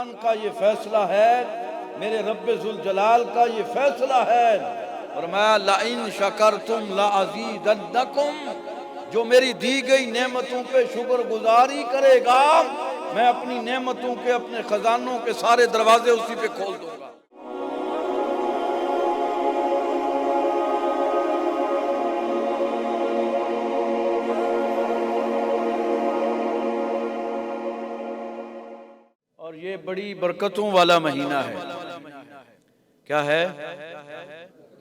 قرآن کا یہ فیصلہ ہے، میرے رب ذوالجلال کا یہ فیصلہ ہے۔ فرمایا لَإِن شَكَرْتُمْ لَأَزِيدَنَّكُمْ، جو میری دی گئی نعمتوں پہ شکر گزاری کرے گا، میں اپنی نعمتوں کے، اپنے خزانوں کے سارے دروازے اسی پہ کھول دوں گا۔ اور یہ بڑی برکتوں والا مہینہ ہے۔ کیا ہے؟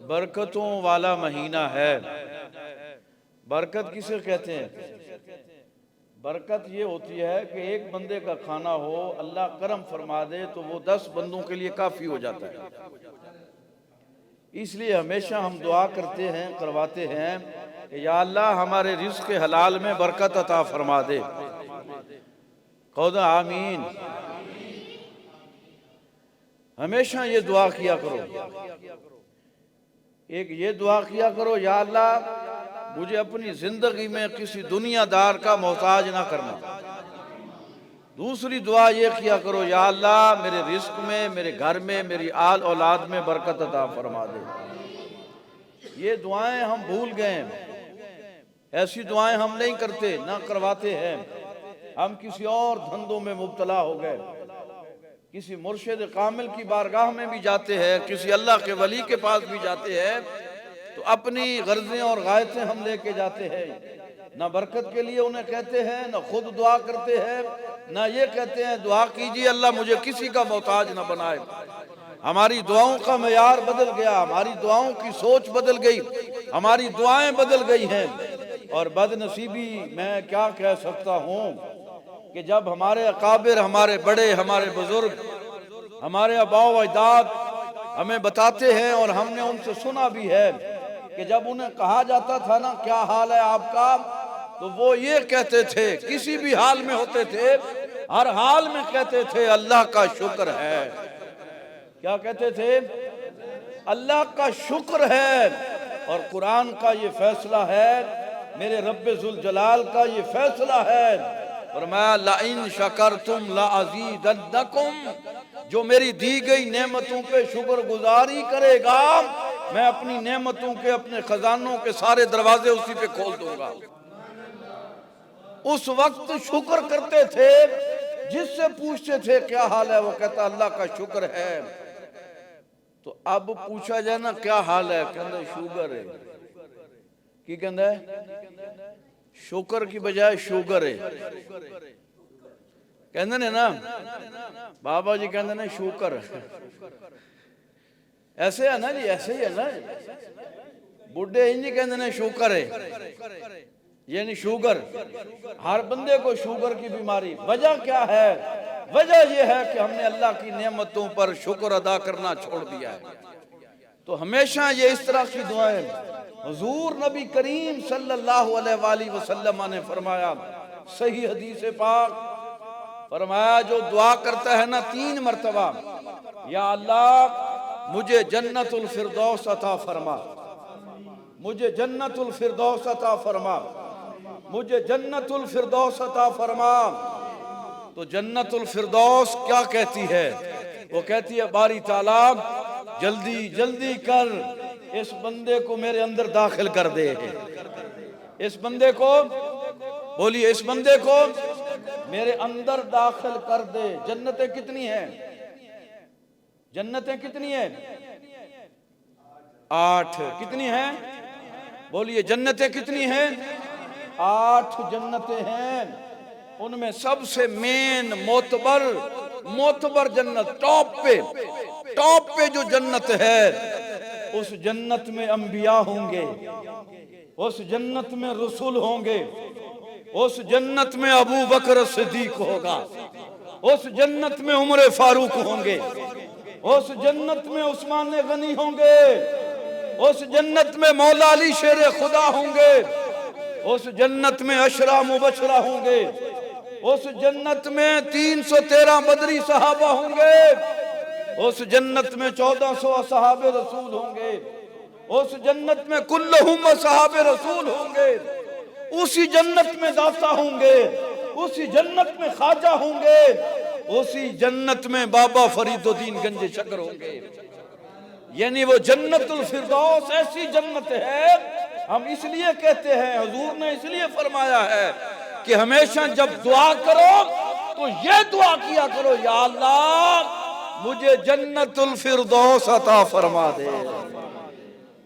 برکتوں والا مہینہ ہے۔ برکت کسے کہتے ہیں؟ برکت یہ ہوتی ہے کہ ایک بندے کا کھانا ہو، اللہ کرم فرما دے تو وہ 10 بندوں کے لیے کافی ہو جاتا ہے۔ اس لیے ہمیشہ ہم دعا کرتے ہیں، کرواتے ہیں کہ یا اللہ ہمارے رزق حلال میں برکت عطا فرما دے۔ قولا آمین۔ ہمیشہ یہ دعا کیا کرو۔ ایک یہ دعا کیا کرو، یا اللہ مجھے اپنی زندگی میں کسی دنیا دار کا محتاج نہ کرنا۔ دوسری دعا یہ کیا کرو، یا اللہ میرے رزق میں، میرے گھر میں، میری آل اولاد میں برکت عطا فرما دے۔ یہ دعائیں ہم بھول گئے ہیں، ایسی دعائیں ہم نہیں کرتے، نہ کرواتے ہیں۔ ہم کسی اور دھندوں میں مبتلا ہو گئے، کسی مرشد کامل کی بارگاہ میں بھی جاتے ہیں، کسی اللہ کے ولی کے پاس بھی جاتے ہیں، تو اپنی غرضیں اور غائطیں ہم لے کے جاتے ہیں۔ نہ برکت کے لیے انہیں کہتے ہیں، نہ خود دعا کرتے ہیں، نہ یہ کہتے ہیں دعا کیجیے اللہ مجھے کسی کا محتاج نہ بنائے۔ ہماری دعاؤں کا معیار بدل گیا، ہماری دعاؤں کی سوچ بدل گئی، ہماری دعائیں بدل گئی ہیں۔ اور بدنصیبی میں کیا کہہ سکتا ہوں کہ جب ہمارے اکابر، ہمارے بڑے، ہمارے بزرگ، ہمارے آباء و اجداد ہمیں بتاتے ہیں اور ہم نے ان سے سنا بھی ہے کہ جب انہیں کہا جاتا تھا نا کیا حال ہے آپ کا، تو وہ یہ کہتے تھے، کسی بھی حال میں ہوتے تھے، ہر حال میں کہتے تھے اللہ کا شکر ہے۔ کیا کہتے تھے؟ اللہ کا شکر ہے۔ اور قرآن کا یہ فیصلہ ہے، میرے رب ذوالجلال کا یہ فیصلہ ہے۔ فرمایا لَإِن شَكَرْتُمْ لَأَزِيدَنَّكُمْ، جو میری دی گئی نعمتوں پہ شکر گزاری کرے گا، میں اپنی نعمتوں کے، اپنے خزانوں کے سارے دروازے اسی پہ کھول دوں گا۔ اس وقت شکر کرتے تھے، جس سے پوچھتے تھے کیا حال ہے وہ کہتا اللہ کا شکر ہے۔ تو اب پوچھا جائے نا کیا حال ہے، کہندے شوگر ہے۔ کی کہندے؟ شکر کی بجائے شوگر ہے۔ کہندے نے نا بابا جی، کہندے نے شکر، ایسے ہے نا جی، ایسے ہی ہے نا، بڑھے ہی کہندے نے شکر ہے، یعنی شوگر۔ ہر بندے کو شوگر کی بیماری، وجہ کیا ہے؟ وجہ یہ ہے کہ ہم نے اللہ کی نعمتوں پر شکر ادا کرنا چھوڑ دیا ہے۔ تو ہمیشہ یہ اس طرح کی دعائیں، حضور نبی کریم صلی اللہ علیہ وآلہ وسلم نے فرمایا، صحیح حدیث پاک فرمایا جو دعا کرتا ہے نا 3 مرتبہ، یا اللہ مجھے جنت الفردوس عطا فرما، مجھے جنت الفردوس عطا فرما، مجھے جنت الفردوس عطا فرما۔ تو جنت الفردوس کیا کہتی ہے؟ وہ کہتی ہے باری تعالیٰ جلدی جلدی کر اس بندے کو میرے اندر داخل کر دے، اس بندے کو، بولیے اس بندے کو میرے اندر داخل کر دے۔ جنتیں کتنی ہیں؟ جنتیں کتنی ہیں؟ 8۔ کتنی ہیں؟ بولیے جنتیں کتنی ہیں؟ 8 جنتیں ہیں۔ ان میں سب سے مین معتبر جنت، ٹاپ پہ جو جنت ہے، اس جنت میں انبیاء ہوں گے، اس جنت میں رسول ہوں گے، اس جنت میں ابو بکر صدیق ہوگا، اس جنت میں عمر فاروق ہوں گے، اس جنت میں عثمان غنی ہوں گے، اس جنت میں مولا علی شیر خدا ہوں گے، اس جنت میں عشرہ مبشرہ ہوں گے، اس جنت میں 313 بدری صحابہ ہوں گے، اس جنت میں 1400 اصحاب رسول ہوں گے، اس جنت میں کلہم اصحاب رسول ہوں گے، اسی جنت میں داتا ہوں گے، اسی جنت میں خواجہ ہوں گے، اسی جنت میں بابا فرید الدین گنج شکر ہوں گے. یعنی وہ جنت الفردوس ایسی جنت ہے. ہم اس لیے کہتے ہیں، حضور نے اس لیے فرمایا ہے کہ ہمیشہ جب دعا کرو تو یہ دعا کیا کرو، یا اللہ مجھے جنت الفردوس عطا فرما دے.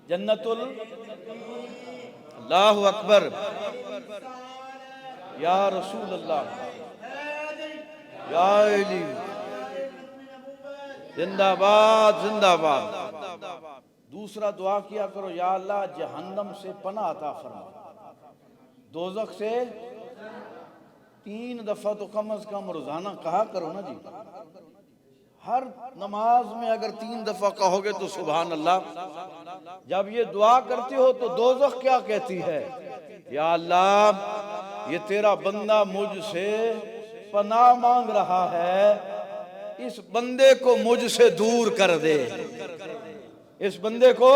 جنت اللہ اکبر، یا رسول اللہ، یا علی، زندہ باد زندہ باد. دوسرا دعا کیا کرو، یا اللہ جہنم سے پناہ عطا فرما. دوزخ سے 3 دفعہ تو کم از کم روزانہ کہا کرو نا جی. ہر نماز میں اگر 3 دفعہ کہو گے تو سبحان اللہ. جب یہ دعا کرتی ہو تو دوزخ کیا کہتی ہے؟ یا اللہ یہ تیرا بندہ مجھ سے پناہ مانگ رہا ہے، اس بندے کو مجھ سے دور کر دے. اس بندے کو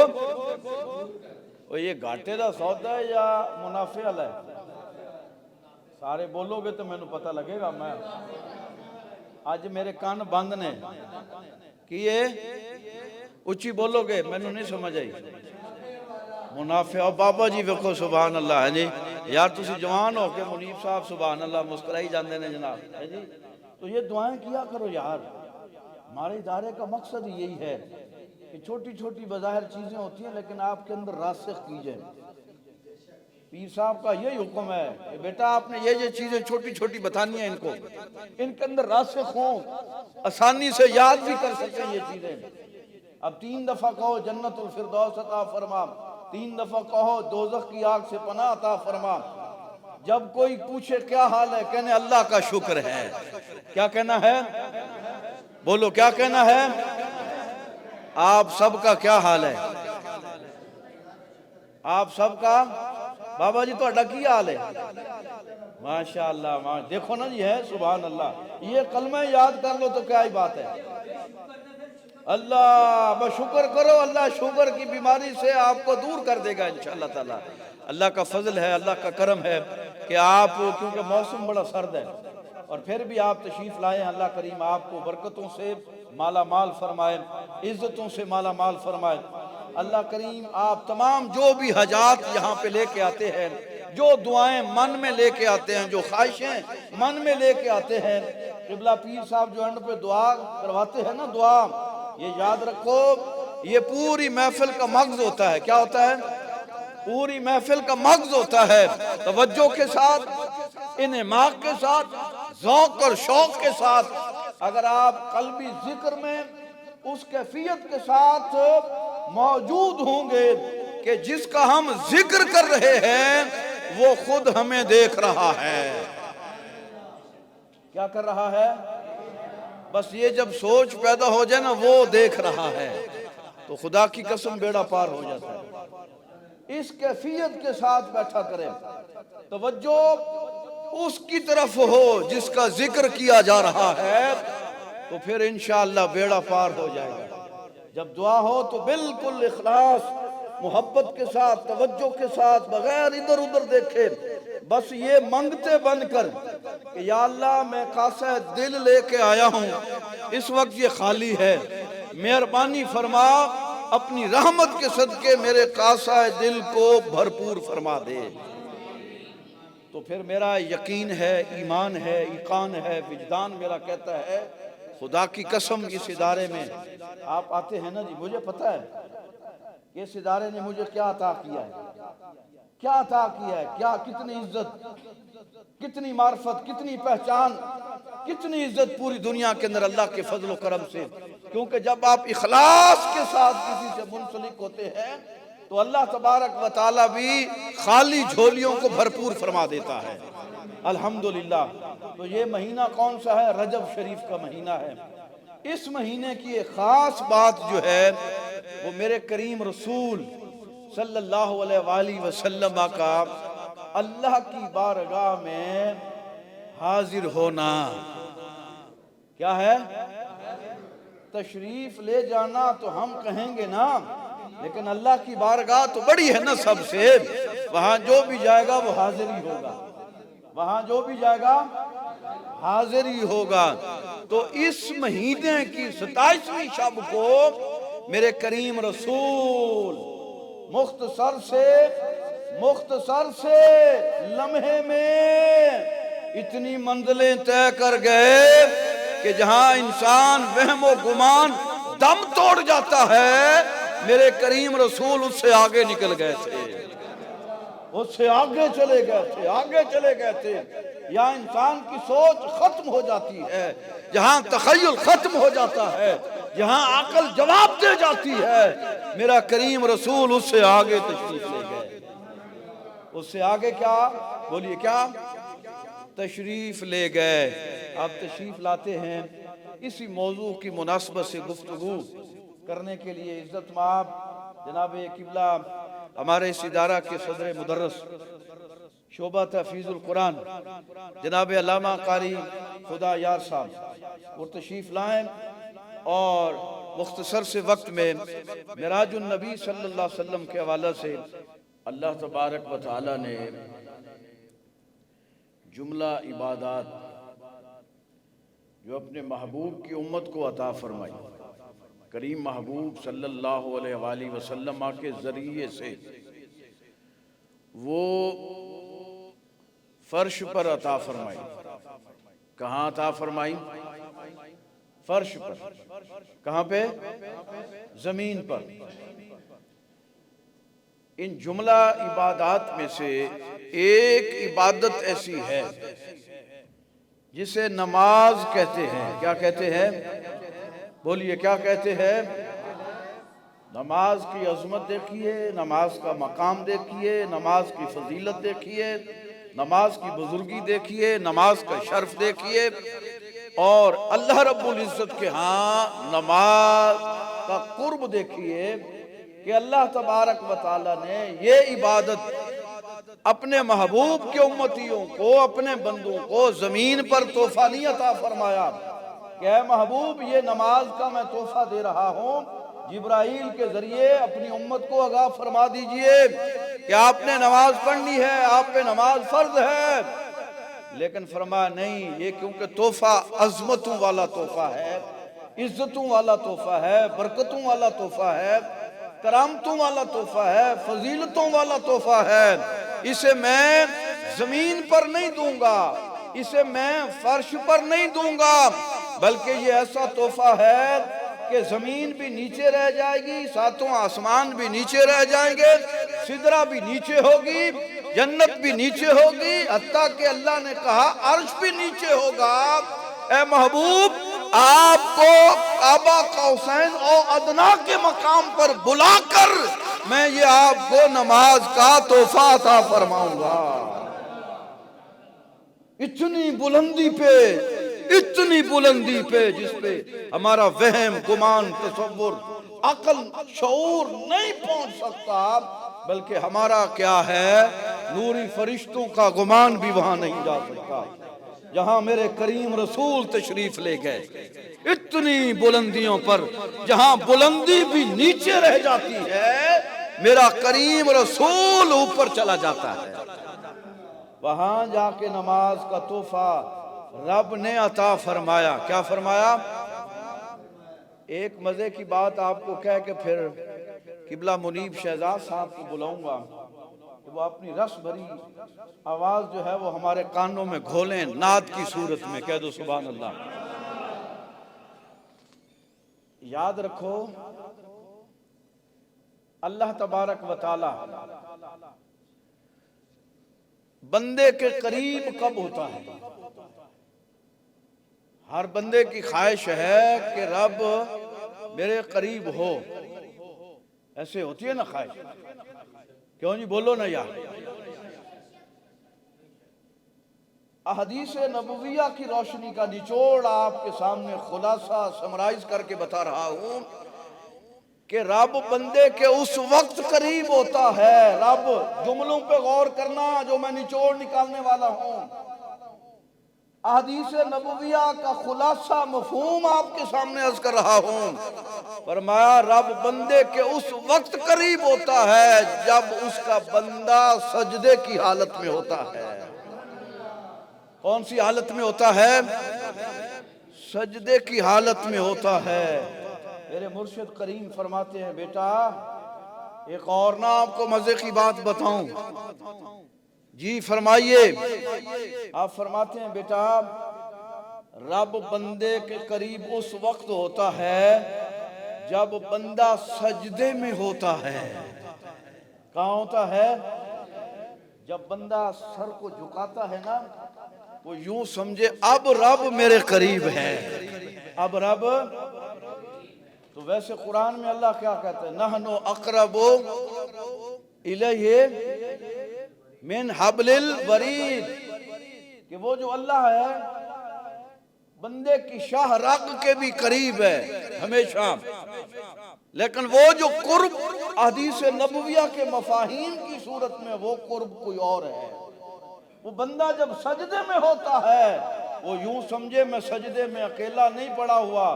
یہ گھاٹے دا سودا ہے یا منافع والا ہے؟ سارے بولو گے تو میں نے پتہ لگے گا. میں آج میرے کان بند نے کہ یہ اچھی بولو گے میں نے نہیں سمجھ آئی. منافع. اور بابا جی ویکھو سبحان اللہ ہے جی. یار تسی جوان ہو کے منیب صاحب سبحان اللہ مسکرائی جاندے نے جناب ہے جی. تو یہ دعائیں کیا کرو یار. ہمارے ادارے کا مقصد یہی ہے کہ چھوٹی چھوٹی بظاہر چیزیں ہوتی ہیں لیکن آپ کے اندر راسخ کی جائیں. پیر صاحب کا یہی حکم ہے کہ بیٹا آپ نے یہ چیزیں چھوٹی چھوٹی بتانی ہیں، ان کو ان کے اندر راسخ ہوں، آسانی سے یاد بھی کر سکیں یہ چیزیں. اب 3 دفعہ کہو جنت الفردوس عطا فرما، 3 دفعہ کہو دوزخ کی آگ سے پناہ عطا فرما. جب کوئی پوچھے کیا حال ہے، کہنے اللہ کا شکر ہے. کیا کہنا ہے؟ بولو کیا کہنا ہے؟ آپ سب کا کیا حال ہے؟ آپ سب کا بابا جی تو کی حال ہے؟ ماشاءاللہ. دیکھو نا جی ہے سبحان اللہ. یہ کلمہ یاد کر لو تو کیا ہی بات ہے. اللہ بس شکر کرو، اللہ شوگر کی بیماری سے آپ کو دور کر دے گا انشاءاللہ تعالی. اللہ کا فضل ہے، اللہ کا کرم ہے کہ آپ، کیونکہ موسم بڑا سرد ہے اور پھر بھی آپ تشریف لائے. اللہ کریم آپ کو برکتوں سے مالا مال فرمائے، عزتوں سے مالا مال فرمائے. اللہ کریم آپ تمام جو بھی حاجات یہاں پہ لے کے آتے ہیں، جو دعائیں من میں لے کے آتے ہیں، جو خواہشیں من میں لے کے آتے ہیں، قبلہ پیر صاحب جو اینڈ پہ دعا کرواتے ہیں نا، دعا یہ یاد رکھو یہ پوری محفل کا مغز ہوتا ہے. کیا ہوتا ہے؟ پوری محفل کا مغز ہوتا ہے. توجہ کے ساتھ، انعماق کے ساتھ، ذوق اور شوق کے ساتھ اگر آپ قلبی ذکر میں اس کیفیت کے ساتھ موجود ہوں گے کہ جس کا ہم ذکر کر رہے ہیں وہ خود ہمیں دیکھ رہا ہے. کیا کر رہا ہے؟ بس یہ جب سوچ پیدا ہو جائے نا وہ دیکھ رہا ہے تو خدا کی قسم بیڑا پار ہو جاتا ہے. اس کیفیت کے ساتھ بیٹھا کریں، توجہ اس کی طرف ہو جس کا ذکر کیا جا رہا ہے تو پھر انشاءاللہ بیڑا پار ہو جائے گا. جب دعا ہو تو بالکل اخلاص، محبت کے ساتھ، توجہ کے ساتھ، بغیر ادھر ادھر دیکھے بس یہ منگتے بن کر کہ یا اللہ میں کاسہ دل لے کے آیا ہوں، اس وقت یہ خالی ہے، مہربانی فرما اپنی رحمت کے صدقے میرے کاسہ دل کو بھرپور فرما دے. تو پھر میرا یقین ہے، ایمان ہے، ایقان ہے، وجدان میرا کہتا ہے خدا کی قسم اس ادارے میں آپ آتے ہیں نا جی، مجھے پتہ ہے کہ اس ادارے نے مجھے کیا عطا کیا ہے، کیا عطا کیا ہے، کیا کتنی عزت، کتنی معرفت، کتنی پہچان، کتنی عزت پوری دنیا کے اندر اللہ کے فضل و کرم سے. کیونکہ جب آپ اخلاص کے ساتھ کسی سے منسلک ہوتے ہیں تو اللہ تبارک و تعالی بھی خالی جھولیوں کو بھرپور فرما دیتا ہے. الحمدللہ. تو یہ مہینہ کون سا ہے؟ رجب شریف کا مہینہ ہے. اس مہینے کی ایک خاص بات جو ہے وہ میرے کریم رسول صلی اللہ علیہ وآلہ وسلم کا اللہ کی بارگاہ میں حاضر ہونا. کیا ہے؟ تشریف لے جانا تو ہم کہیں گے نا، لیکن اللہ کی بارگاہ تو بڑی ہے نا سب سے. وہاں جو بھی جائے گا وہ حاضر ہی ہوگا. وہاں جو بھی جائے گا حاضر ہی ہوگا۔ تو اس مہینے کی 27ویں شب کو میرے کریم رسول مختصر سے لمحے میں اتنی منزلیں طے کر گئے کہ جہاں انسان وہم و گمان دم توڑ جاتا ہے، میرے کریم رسول اس سے آگے نکل گئے تھے، اس سے آگے چلے گئے تھے۔ یہاں انسان کی سوچ ختم ہو جاتی ہے، جہاں تخیل ختم ہو جاتا ہے، جہاں عقل جواب دے جاتی ہے، میرا کریم رسول اس سے آگے تشریف لے گئے۔ اس سے آگے کیا؟ بولیے کیا؟ تشریف لے گئے۔ آپ تشریف لاتے ہیں اسی موضوع کی مناسبت سے گفتگو کرنے کے لیے عزت مآب جناب قبلہ ہمارے اس ادارہ کے صدر مدرس شعبہ تحفیظ القرآن جناب علامہ قاری خدا یار صاحب وہ تشریف لائیں، اور مختصر سے وقت میں معراج النبی صلی اللہ علیہ وسلم کے حوالے سے اللہ تبارک و تعالی نے جملہ عبادات جو اپنے محبوب کی امت کو عطا فرمائی، کریم محبوب صلی اللہ علیہ وآلہ وسلم کے ذریعے سے وہ فرش پر عطا فرمائی۔ کہاں عطا فرمائی؟ فرش پر۔ کہاں پہ؟ زمین پر۔ ان جملہ عبادات میں سے ایک عبادت ایسی ہے جسے نماز کہتے ہیں۔ کیا کہتے ہیں؟ بولیے کیا کہتے ہیں؟ نماز کی عظمت دیکھیے، نماز کا مقام دیکھیے، نماز کی فضیلت دیکھیے، نماز کی بزرگی دیکھیے، نماز کا شرف دیکھیے، اور اللہ رب العزت کے ہاں نماز کا قرب دیکھیے کہ اللہ تبارک و تعالی نے یہ عبادت اپنے محبوب کے امتیوں کو، اپنے بندوں کو زمین پر تحفہ نہیں عطا فرمایا کہ اے محبوب یہ نماز کا میں تحفہ دے رہا ہوں، جبرائیل کے ذریعے اپنی امت کو آگاہ فرما دیجئے کہ آپ نے نماز پڑھنی ہے، آپ پہ نماز فرض ہے۔ لیکن فرمایا نہیں، یہ کیونکہ تحفہ عظمتوں والا تحفہ ہے، عزتوں والا تحفہ ہے، برکتوں والا تحفہ ہے، کرامتوں والا تحفہ ہے، فضیلتوں والا تحفہ ہے، اسے میں زمین پر نہیں دوں گا، اسے میں فرش پر نہیں دوں گا، بلکہ یہ ایسا تحفہ ہے کہ زمین بھی نیچے رہ جائے گی، ساتوں آسمان بھی نیچے رہ جائیں گے، سدرہ بھی نیچے ہوگی، جنت بھی نیچے ہوگی، حتیٰ کہ اللہ نے کہا عرش بھی نیچے ہوگا۔ اے محبوب آپ کو قاب قوسین اور ادنیٰ کے مقام پر بلا کر میں یہ آپ کو نماز کا تحفہ عطا فرماؤں گا۔ اتنی بلندی پہ جس پہ ہمارا وہم، گمان، تصور، عقل، شعور نہیں پہنچ سکتا، بلکہ ہمارا کیا ہے، نوری فرشتوں کا گمان بھی وہاں نہیں جا سکتا جہاں میرے کریم رسول تشریف لے گئے۔ اتنی بلندیوں پر جہاں بلندی بھی نیچے رہ جاتی ہے، میرا کریم رسول اوپر چلا جاتا ہے۔ وہاں جا کے نماز کا تحفہ رب نے عطا فرمایا۔ کیا فرمایا؟ ایک مزے کی بات آپ کو کہہ کے پھر قبلہ منیب شہزاد صاحب کو بلاؤں گا کہ وہ اپنی رس بھری آواز جو ہے وہ ہمارے کانوں میں گھولیں، نعت کی صورت میں۔ کہہ دو سبحان اللہ۔ یاد رکھو اللہ تبارک و تعالی بندے کے قریب کب ہوتا ہے؟ ہر بندے کی خواہش ہے کہ رب میرے قریب ہو، ایسے ہوتی ہے نا خواہش؟ کیوں جی بولو نا یار۔ احادیث نبویہ کی روشنی کا نچوڑ آپ کے سامنے خلاصہ سمرائز کر کے بتا رہا ہوں کہ رب بندے کے اس وقت قریب ہوتا ہے۔ رب جملوں پہ غور کرنا جو میں نچوڑ نکالنے والا ہوں، احادیث نبویہ کا خلاصہ مفہوم آپ کے سامنے عرض کر رہا ہوں۔ فرمایا رب بندے کے اس وقت قریب ہوتا ہے جب اس کا بندہ سجدے کی حالت میں ہوتا ہے۔ کون سی حالت میں ہوتا ہے؟ سجدے کی حالت میں ہوتا ہے۔ میرے مرشد کریم فرماتے ہیں بیٹا ایک اور نہ آپ کو مزے کی بات بتاؤں۔ جی فرمائیے۔ آپ فرماتے ہیں بیٹا رب بندے کے قریب اس وقت ہوتا ہے جب بندہ سجدے میں ہوتا ہے۔ کہاں ہوتا ہے؟ جب بندہ سر کو جھکاتا ہے نا وہ یوں سمجھے اب رب میرے قریب ہے، اب رب۔ تو ویسے قرآن میں اللہ کیا کہتا ہے؟ نحن اقرب الیہ من حبل الورید، کہ وہ جو اللہ ہے بندے کی شاہ رگ کے بھی قریب ہے ہمیشہ، لیکن وہ جو قرب حدیث نبویہ کے مفاہیم کی صورت میں وہ قرب کوئی اور ہے۔ وہ بندہ جب سجدے میں ہوتا ہے وہ یوں سمجھے میں سجدے میں اکیلا نہیں پڑا ہوا،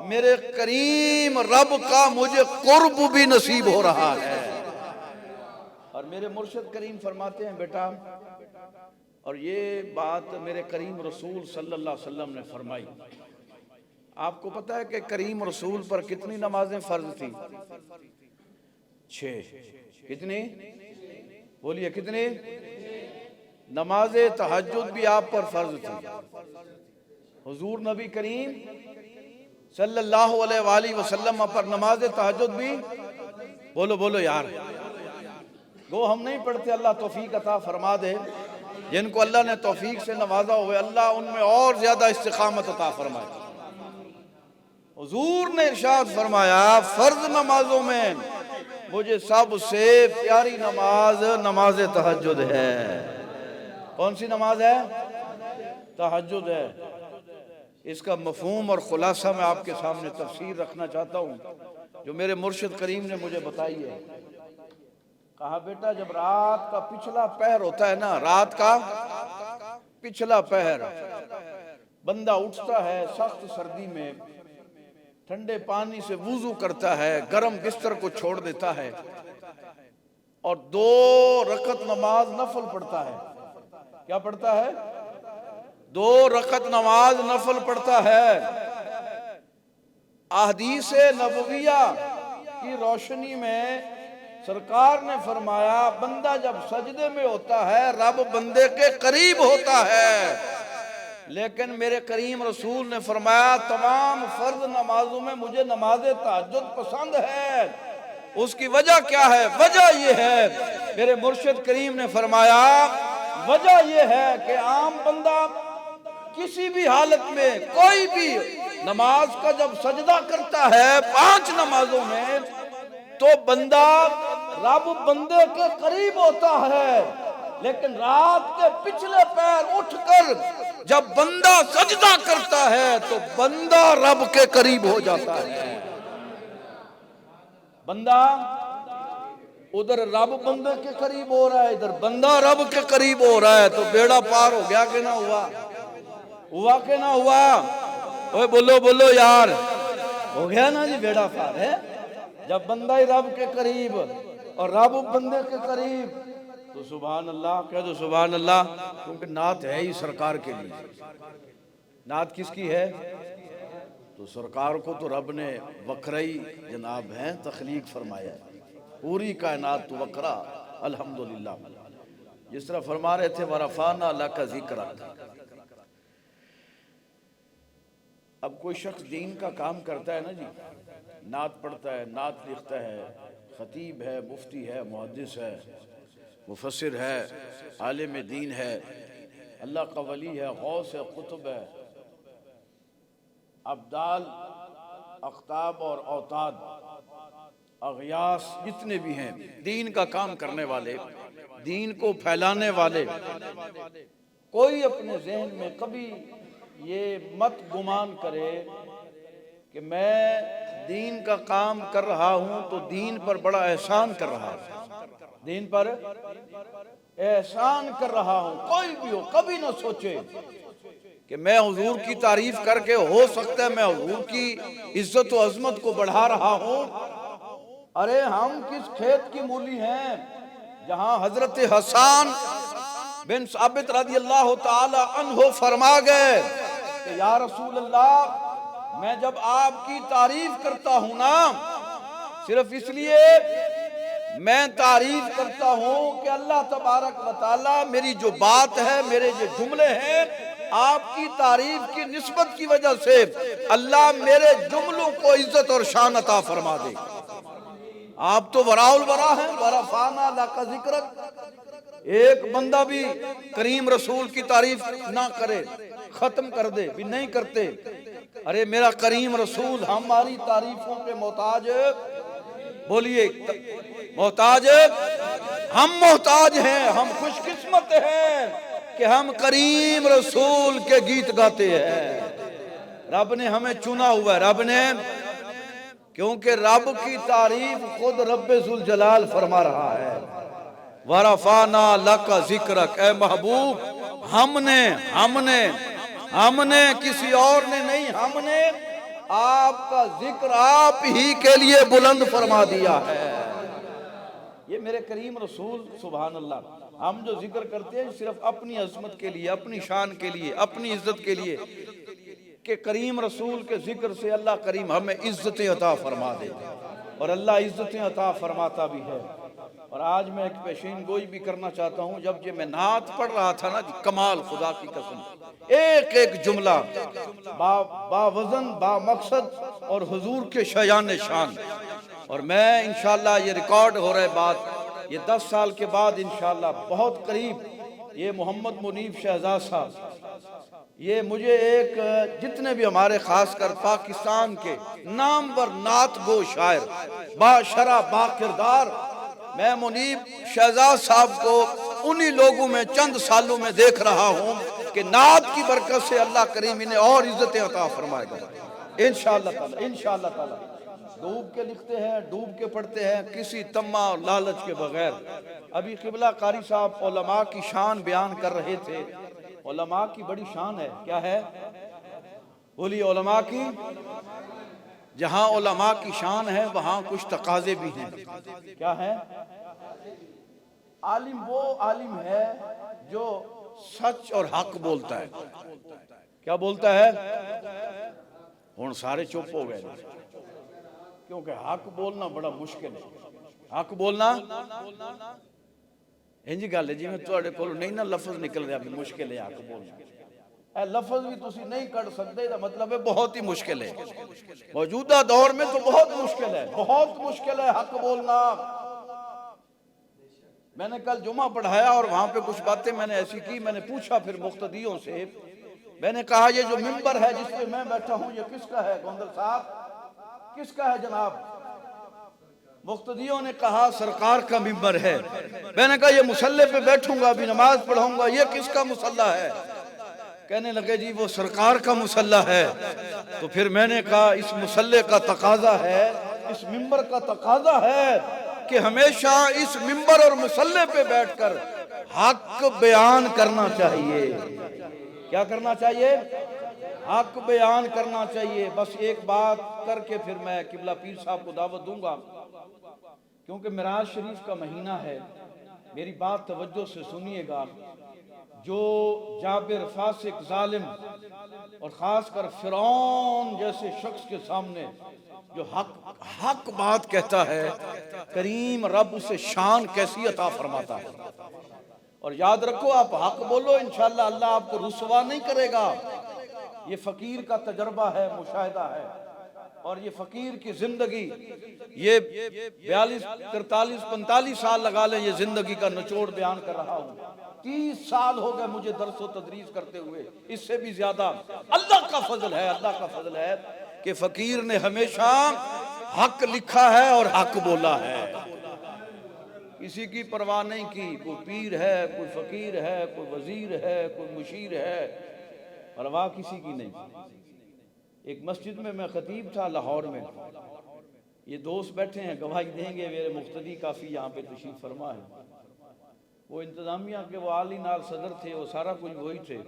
میرے کریم رب کا مجھے قرب بھی نصیب ہو رہا ہے۔ اور میرے مرشد کریم فرماتے ہیں بیٹا، اور یہ بات میرے کریم رسول صلی اللہ علیہ وسلم نے فرمائی۔ آپ کو پتا ہے کہ کریم رسول پر کتنی نمازیں فرض تھی؟ 6۔ کتنی؟ بولیے کتنی؟ نماز تہجد بھی آپ پر فرض تھی۔ حضور نبی کریم صلی اللہ علیہ وآلہ وسلم پر نماز تہجد بھی، بولو بولو یار، وہ ہم نہیں پڑھتے، اللہ توفیق عطا فرما دے۔ جن کو اللہ نے توفیق سے نوازا ہوئے اللہ ان میں اور زیادہ استقامت عطا فرمائے۔ حضور نے ارشاد فرمایا فرض نمازوں میں مجھے سب سے پیاری نماز نماز تہجد ہے۔ کون سی نماز ہے؟ تہجد ہے۔ اس کا مفہوم اور خلاصہ میں آپ کے سامنے تفسیر رکھنا چاہتا ہوں جو میرے مرشد کریم نے مجھے بتائی ہے۔ کہا بیٹا جب رات کا پچھلا پہر ہوتا ہے نا، رات کا پچھلا پہر، بندہ اٹھتا ہے سخت سردی میں، ٹھنڈے پانی سے وضو کرتا ہے، گرم بستر کو چھوڑ دیتا ہے اور 2 رکعت نماز نفل پڑھتا ہے۔ کیا پڑھتا ہے؟ 2 رکعت نماز نفل پڑھتا ہے۔ احادیث نبویہ کی روشنی میں سرکار نے فرمایا بندہ جب سجدے میں ہوتا ہے رب بندے کے قریب ہوتا ہے، لیکن میرے کریم رسول نے فرمایا تمام فرض نمازوں میں مجھے نماز تہجد پسند ہے۔ اس کی وجہ کیا ہے؟ وجہ یہ ہے، میرے مرشد کریم نے فرمایا وجہ یہ ہے کہ عام بندہ کسی بھی حالت میں کوئی بھی نماز کا جب سجدہ کرتا ہے 5 نمازوں میں تو بندہ رب بندے کے قریب ہوتا ہے، لیکن رات کے پچھلے پیر اٹھ کر جب بندہ سجدہ کرتا ہے تو بندہ رب کے قریب ہو جاتا ہے۔ بندہ ادھر رب بندے کے قریب ہو رہا ہے، ادھر بندہ رب کے قریب ہو رہا ہے، تو بیڑا پار ہو گیا کہ نہ ہوا؟ ہوا کہ نہ ہوا؟ اوے بولو بولو یار، ہو گیا نا جی بیڑا پار ہے۔ جب بندہ ہی رب کے قریب اور رب بندے کے قریب تو سبحان اللہ کہہ دو سبحان اللہ، کیونکہ نعت ہے ہی سرکار کے لیے۔ نعت کس کی ہے؟ تو سرکار کو تو رب نے وقرئی جناب ہیں تخلیق فرمایا ہے، پوری کائنات تو وقرا الحمدللہ، جس طرح فرما رہے تھے وَرَفَعْنَا لَكَ ذِكْرَكَ۔ اب کوئی شخص دین کا کام کرتا ہے نا جی، نعت پڑھتا ہے، نعت لکھتا ہے، خطیب ہے، مفتی ہے، محدث ہے، مفسر ہے، عالم دین ہے، اللہ کا ولی ہے، غوث ہے، قطب ہے، ابدال، اقطاب اور اوتاد، اغیاس جتنے بھی ہیں دین کا کام کرنے والے، دین کو پھیلانے والے، کوئی اپنے ذہن میں کبھی یہ مت گمان کرے کہ میں دین کا کام کر رہا ہوں تو دین پر بڑا احسان کر رہا ہوں، دین پر احسان کر رہا ہوں، کوئی بھی ہو کبھی نہ سوچے کہ میں حضور کی تعریف کر کے ہو سکتا ہے میں حضور کی عزت و عظمت کو بڑھا رہا ہوں۔ ارے ہم کس کھیت کی مولی ہیں جہاں حضرت حسان بن ثابت رضی اللہ تعالی عنہ فرما گئے کہ یا رسول اللہ میں جب آپ کی تعریف کرتا ہوں نا صرف اس لیے میں تعریف کرتا ہوں کہ اللہ تبارک و تعالی میری جو بات ہے میرے جو جملے ہیں آپ کی تعریف کی نسبت کی وجہ سے اللہ میرے جملوں کو عزت اور شان عطا فرما دے. آپ تو وراء الورا ہیں. ورفعنا لک ذکرک. ایک بندہ بھی کریم رسول کی تعریف نہ کرے ختم کر دے بھی نہیں کرتے. ارے میرا کریم رسول ہماری تعریفوں کے محتاج بولیے محتاج ہم محتاج ہیں. ہم خوش قسمت ہیں کہ ہم کریم رسول کے گیت گاتے ہیں. رب نے ہمیں چنا ہوا ہے. رب نے کیونکہ رب کی تعریف خود رب ذوالجلال فرما رہا ہے. ورفعنا لک ذکرک. اے محبوب ہم نے کسی اور نے نہیں ہم نے آپ کا ذکر آپ ہی کے لیے بلند فرما دیا ہے. یہ میرے کریم رسول سبحان اللہ. ہم جو ذکر کرتے ہیں صرف اپنی عظمت کے لیے اپنی شان کے لیے اپنی عزت کے لیے کہ کریم رسول کے ذکر سے اللہ کریم ہمیں عزتیں عطا فرما دے اور اللہ عزتیں عطا فرماتا بھی ہے. اور آج میں ایک پیشین گوئی بھی کرنا چاہتا ہوں. جب یہ میں نعت پڑھ رہا تھا نا کمال خدا کی قسم ایک ایک جملہ با وزن با مقصد اور حضور کے شایان شان. اور میں انشاءاللہ یہ ریکارڈ ہو رہا ہے بات یہ 10 سال کے بعد انشاءاللہ بہت قریب یہ محمد منیب شہزاد صاحب یہ مجھے ایک جتنے بھی ہمارے خاص کر پاکستان کے نامور نعت گو شاعر با شرح با کردار میں منیب شہزاد صاحب کو انہی لوگوں میں چند سالوں میں دیکھ رہا ہوں کہ نعت کی برکت سے اللہ کریم انہیں اور عزتیں عطا فرمائے گا انشاءاللہ تعالی. ڈوب کے لکھتے ہیں ڈوب کے پڑھتے ہیں کسی تما اور لالچ کے بغیر. ابھی قبلہ قاری صاحب علماء کی شان بیان کر رہے تھے. علماء کی بڑی شان ہے. کیا ہے بولی علماء کی؟ جہاں علماء کی شان ہے وہاں کچھ تقاضے بھی ہیں. کیا ہے؟ عالم وہ عالم ہے جو سچ اور حق بولتا ہے. کیا بولتا ہے؟ ہن سارے چپ ہو گئے کیونکہ حق بولنا بڑا مشکل ہے. حق بولنا انجی گل ہے جی میں تواڈے کولوں نہیں نا لفظ نکل رہا بھی مشکل ہے حق بولنا. اے لفظ بھی تسی نہیں کر سکتے دا مطلب ہے بہت ہی مشکل ہے. موجودہ دور میں تو بہت مشکل ہے حق بولنا. میں نے کل جمعہ پڑھایا اور وہاں پہ کچھ باتیں میں نے ایسی کی. میں نے پوچھا پھر مقتدیوں سے میں نے کہا یہ جو ممبر ہے جس پہ میں بیٹھا ہوں یہ کس کا ہے گوندل صاحب کس کا ہے جناب؟ مقتدیوں نے کہا سرکار کا ممبر ہے. میں نے کہا یہ مصلی پہ بیٹھوں گا ابھی نماز پڑھوں گا یہ کس کا مصلی ہے؟ کہنے لگے جی وہ سرکار کا مصلی ہے. تو پھر میں نے کہا اس مصلی کا تقاضا ہے اس ممبر کا تقاضا ہے کہ ہمیشہ اس ممبر اور مصلی پہ بیٹھ کر حق بیان کرنا چاہیے. کیا کرنا چاہیے؟ حق بیان کرنا چاہیے. بس ایک بات کر کے پھر میں قبلہ پیر صاحب کو دعوت دوں گا کیونکہ معراج شریف کا مہینہ ہے. میری بات توجہ سے سنیے گا. جو جابر فاسق ظالم اور خاص کر فرعون جیسے شخص کے سامنے جو حق بات کہتا ہے کریم رب اسے شان کیسی عطا فرماتا ہے. اور یاد رکھو آپ حق بولو انشاءاللہ اللہ آپ کو رسوا نہیں کرے گا. یہ فقیر کا تجربہ ہے مشاہدہ ہے اور یہ فقیر کی زندگی یہ 42 43 45 سال لگا لیں یہ زندگی کا نچوڑ بیان کر رہا ہوں. 30 سال ہو گئے مجھے درس و تدریس کرتے ہوئے اس سے بھی زیادہ. اللہ کا فضل ہے کہ فقیر نے ہمیشہ حق لکھا ہے اور حق بولا ہے. کسی کی پرواہ نہیں کی. کوئی پیر ہے کوئی فقیر ہے کوئی وزیر ہے کوئی مشیر ہے پرواہ کسی کی نہیں. ایک مسجد میں خطیب تھا لاہور میں. یہ دوست بیٹھے ہیں گواہی دیں گے میرے مقتدی کافی یہاں پہ تشریف فرما ہے. وہ انتظامیہ کے وہ عالی نال صدر تھے وہ سارا کچھ وہی تھے.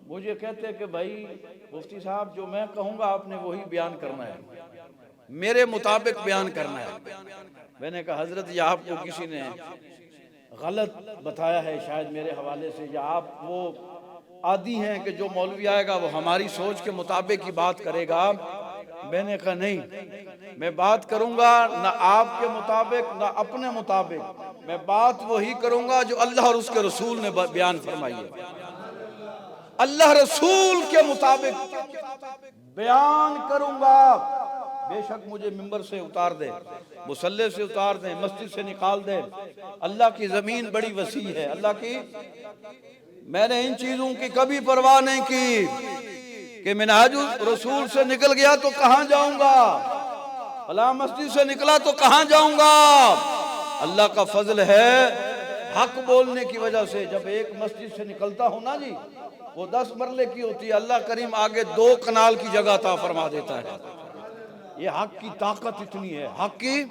مجھے کہتے کہ بھائی مفتی صاحب جو میں کہوں گا آپ نے وہی بیان کرنا ہے میرے مطابق بیان کرنا ہے. میں نے کہا حضرت یہ آپ کو کسی نے غلط بتایا ہے شاید میرے حوالے سے، یا آپ وہ عادی ہیں کہ جو مولوی آئے گا وہ ہماری سوچ کے مطابق ہی بات کرے گا۔ میں نے کہا نہیں، میں بات کروں گا نہ آپ کے مطابق نہ اپنے مطابق، میں بات وہی کروں گا جو اللہ اور اس کے رسول نے بیان فرمائی ہے۔ اللہ رسول کے مطابق بیان کروں گا۔ بے شک مجھے ممبر سے اتار دے، مصلی سے اتار دیں، مسجد سے نکال دے، اللہ کی زمین بڑی وسیع ہے، اللہ کی، میں نے ان چیزوں کی کبھی پرواہ نہیں کی کہ منہاج رسول سے نکل گیا تو کہاں جاؤں گا، فلاں مسجد سے نکلا تو کہاں جاؤں گا۔ اللہ کا فضل ہے، حق بولنے کی وجہ سے جب ایک مسجد سے نکلتا ہوں نا جی، وہ 10 مرلے کی ہوتی ہے، اللہ کریم آگے 2 کنال کی جگہ عطا فرما دیتا ہے۔ یہ حق کی طاقت اتنی ہے، حق کی،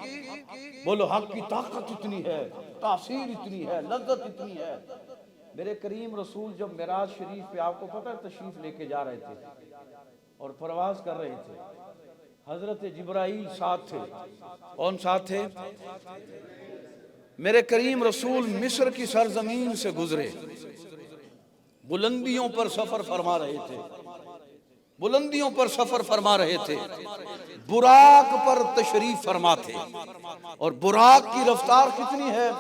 بولو حق کی طاقت اتنی ہے، تاثیر اتنی ہے، لذت اتنی ہے۔ میرے کریم رسول جب معراج شریف پہ، آپ کو پتہ ہے، تشریف لے کے جا رہے تھے اور پرواز کر رہے تھے، حضرت جبرائیل ساتھ تھے۔ کون ساتھ تھے؟ میرے کریم رسول مصر کی سرزمین سے گزرے، بلندیوں پر سفر فرما رہے تھے، بلندیوں پر سفر فرما رہے تھے، براق پر تشریف فرما تھے، اور براق کی رفتار کتنی ہے؟